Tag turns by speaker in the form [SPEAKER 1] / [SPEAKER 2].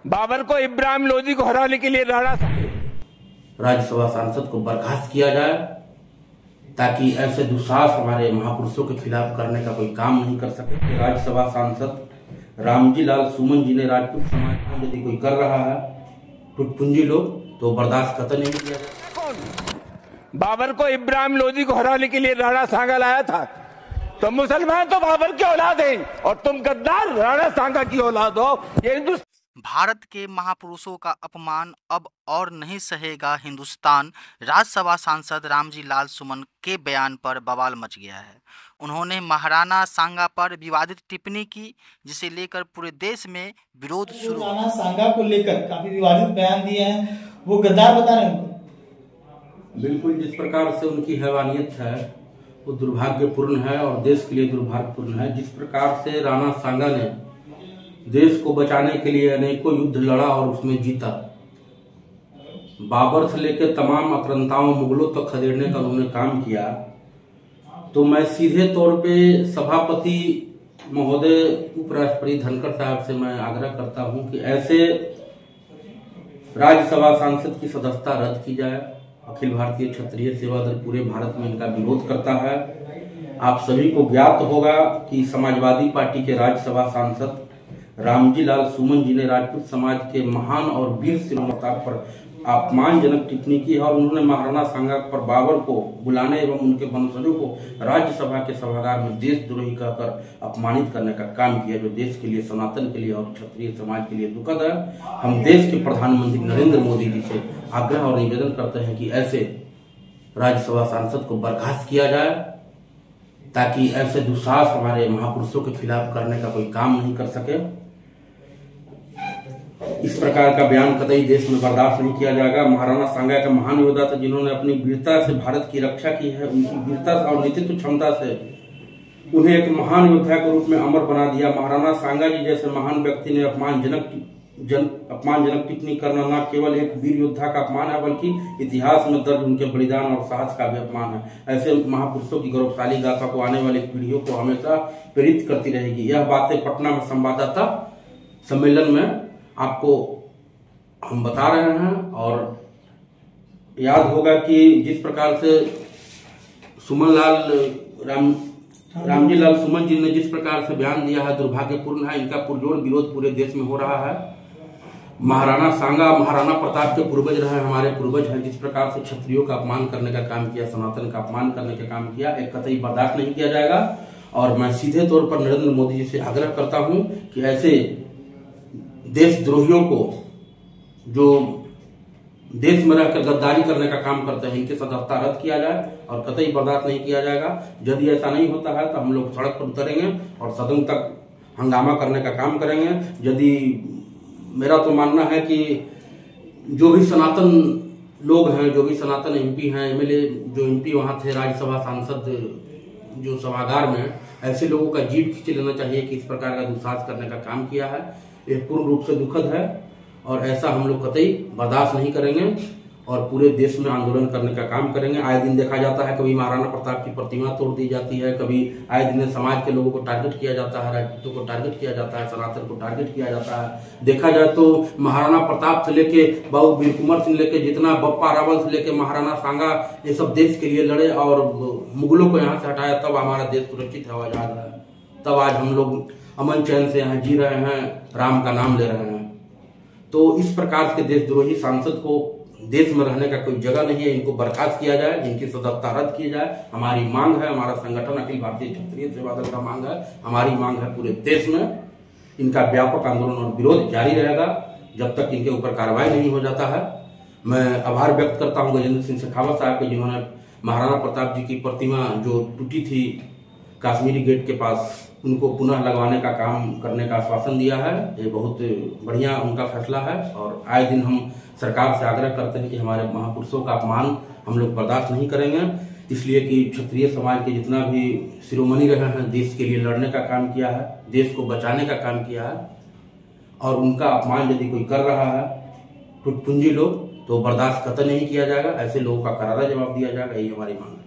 [SPEAKER 1] बाबर को इब्राहिम लोदी को हराने के लिए राणा
[SPEAKER 2] राज्यसभा सांसद को बर्खास्त किया जाए ताकि ऐसे दुस्साहस हमारे महापुरुषों के खिलाफ करने का कोई काम नहीं कर सके। राज्यसभा सांसद रामजी लाल सुमन जी ने राजपूत समाज में यदि कोई कर रहा है टुटपुंजी लोग तो बर्दाश्त कतई नहीं किया जाए।
[SPEAKER 1] बाबर को इब्राहिम लोदी को हराने के लिए राणा सांगा लाया था, तो मुसलमान तो बाबर की औलाद हैं और तुम गद्दार राणा सांगा की औलाद हो। ये हिंदुस्तान
[SPEAKER 3] भारत के महापुरुषों का अपमान अब और नहीं सहेगा हिंदुस्तान। राज्यसभा सांसद रामजी लाल सुमन के बयान पर बवाल मच गया है। उन्होंने महाराणा सांगा पर विवादित टिप्पणी की, जिसे लेकर पूरे देश में विरोध शुरू।
[SPEAKER 4] राणा सांगा को लेकर काफी विवादित बयान दिए हैं, वो गद्दार बता रहे हैं उनको।
[SPEAKER 2] बिल्कुल, जिस प्रकार से उनकी हैवानियत है वो दुर्भाग्यपूर्ण है और देश के लिए दुर्भाग्यपूर्ण है। जिस प्रकार से राणा सांगा ने देश को बचाने के लिए अनेकों युद्ध लड़ा और उसमें जीता, बाबर से लेकर तमाम आक्रांताओं मुगलों तक खदेड़ने का उन्होंने काम किया, तो मैं सीधे तौर पे सभापति महोदय उपराष्ट्रपति धनखड़ साहब से मैं आग्रह करता हूं कि ऐसे राज्यसभा सांसद की सदस्यता रद्द की जाए। अखिल भारतीय क्षत्रिय सेवा दल पूरे भारत में इनका विरोध करता है। आप सभी को ज्ञात होगा कि समाजवादी पार्टी के राज्यसभा सांसद रामजी लाल सुमन जी ने राजपूत समाज के महान और वीर शिरोमणि पर अपमानजनक टिप्पणी की है और उन्होंने महाराणा सांगा पर बाबर को बुलाने एवं उनके वंशजों को राज्यसभा के सभागार में देशद्रोही कहकर अपमानित करने का काम किया, जो देश के लिए, सनातन के लिए और क्षत्रिय समाज के लिए दुखद है। हम देश के प्रधानमंत्री नरेंद्र मोदी जी से आग्रह और निवेदन करते हैं कि ऐसे राज्यसभा सांसद को बर्खास्त किया जाए ताकि ऐसे दुस्साहस हमारे महापुरुषों के खिलाफ करने का कोई काम नहीं कर सके। इस प्रकार का बयान कतई देश में बर्दाश्त नहीं किया जाएगा। महाराणा सांगा एक महान योद्धा था जिन्होंने अपनी वीरता से भारत की रक्षा की है। उनकी वीरता और नेतृत्व क्षमता से उन्हें एक महान योद्धा के रूप में अमर बना दिया। महाराणा सांगा जी जैसे महान व्यक्ति ने अपमानजनक टिप्पणी करना न केवल एक वीर योद्धा का अपमान है, बल्कि इतिहास में दर्ज उनके बलिदान और साहस का भी अपमान है। ऐसे महापुरुषों की गौरवशाली गाथा को आने वाली पीढ़ियों को हमेशा प्रेरित करती रहेगी। यह बातें पटना में संवाददाता सम्मेलन में आपको हम बता रहे हैं। और याद होगा कि जिस प्रकार से रामजी लाल सुमन जी ने जिस प्रकार से बयान दिया है दुर्भाग्यपूर्ण है। इनका पुरजोर विरोध पूरे देश में हो रहा है। महाराणा सांगा महाराणा प्रताप के पूर्वज रहे, हमारे पूर्वज हैं। जिस प्रकार से क्षत्रियों का अपमान करने का काम किया, सनातन का अपमान करने का काम किया, एक कतई बर्दाश्त नहीं किया जाएगा। और मैं सीधे तौर पर नरेंद्र मोदी जी से आग्रह करता हूं कि ऐसे देशद्रोहियों को, जो देश में रहकर गद्दारी करने का काम करते हैं, इनके सदस्यता रद्द किया जाए और कतई बर्दाश्त नहीं किया जाएगा। यदि ऐसा नहीं होता है तो हम लोग सड़क पर उतरेंगे और सदन तक हंगामा करने का काम करेंगे। यदि मेरा तो मानना है कि जो भी सनातन लोग हैं, जो भी सनातन एमपी हैं, एमएलए जो एमपी वहां थे, राज्यसभा सांसद जो सभागार में, ऐसे लोगों का जीभ खींच लेना चाहिए कि इस प्रकार का दुस्साहस करने का काम किया है। यह पूर्ण रूप से दुखद है और ऐसा हम लोग कतई बर्दाश्त नहीं करेंगे और पूरे देश में आंदोलन करने का काम करेंगे। आए दिन देखा जाता है, कभी महाराणा प्रताप की प्रतिमा तोड़ दी जाती है, कभी आए दिन समाज के लोगों को टारगेट किया जाता है, राजपूतों को टारगेट किया जाता है, सनातन को टारगेट किया जाता है। देखा जाए तो महाराणा प्रताप से लेके बाबू वीर कुंवर सिंह लेके जितना बप्पा रावल से लेके महाराणा सांगा, ये सब देश के लिए लड़े और मुगलों को यहाँ से हटाया, तब हमारा देश सुरक्षित है, आजाद है। तब आज हम लोग अमन चैन से यहाँ जी रहे हैं, राम का नाम ले रहे हैं। तो इस प्रकार के देशद्रोही सांसद को देश में रहने का कोई जगह नहीं है। इनको बर्खास्त किया जाए, इनकी सदस्यता रद्द की जाए। हमारी मांग है, हमारा संगठन अखिल भारतीय क्षत्रिय सेवा दल का मांग है, हमारी मांग है पूरे देश में। इनका व्यापक आंदोलन और विरोध जारी रहेगा जब तक इनके ऊपर कार्रवाई नहीं हो जाता है। मैं आभार व्यक्त करता हूँ गजेंद्र सिंह शेखावत साहब के, जिन्होंने महाराणा प्रताप जी की प्रतिमा जो टूटी थी कश्मीरी गेट के पास, उनको पुनः लगवाने का काम करने का आश्वासन दिया है। ये बहुत बढ़िया उनका फैसला है और आए दिन हम सरकार से आग्रह करते हैं कि हमारे महापुरुषों का अपमान हम लोग बर्दाश्त नहीं करेंगे। इसलिए कि क्षत्रिय समाज के जितना भी शिरोमणि रहे हैं, देश के लिए लड़ने का काम किया है, देश को बचाने का काम किया है, और उनका अपमान यदि कोई कर रहा है टुटपुंजी लोग, तो बर्दाश्त कतई नहीं किया जाएगा। ऐसे लोगों का करारा जवाब दिया जाएगा, यही हमारी मांग है।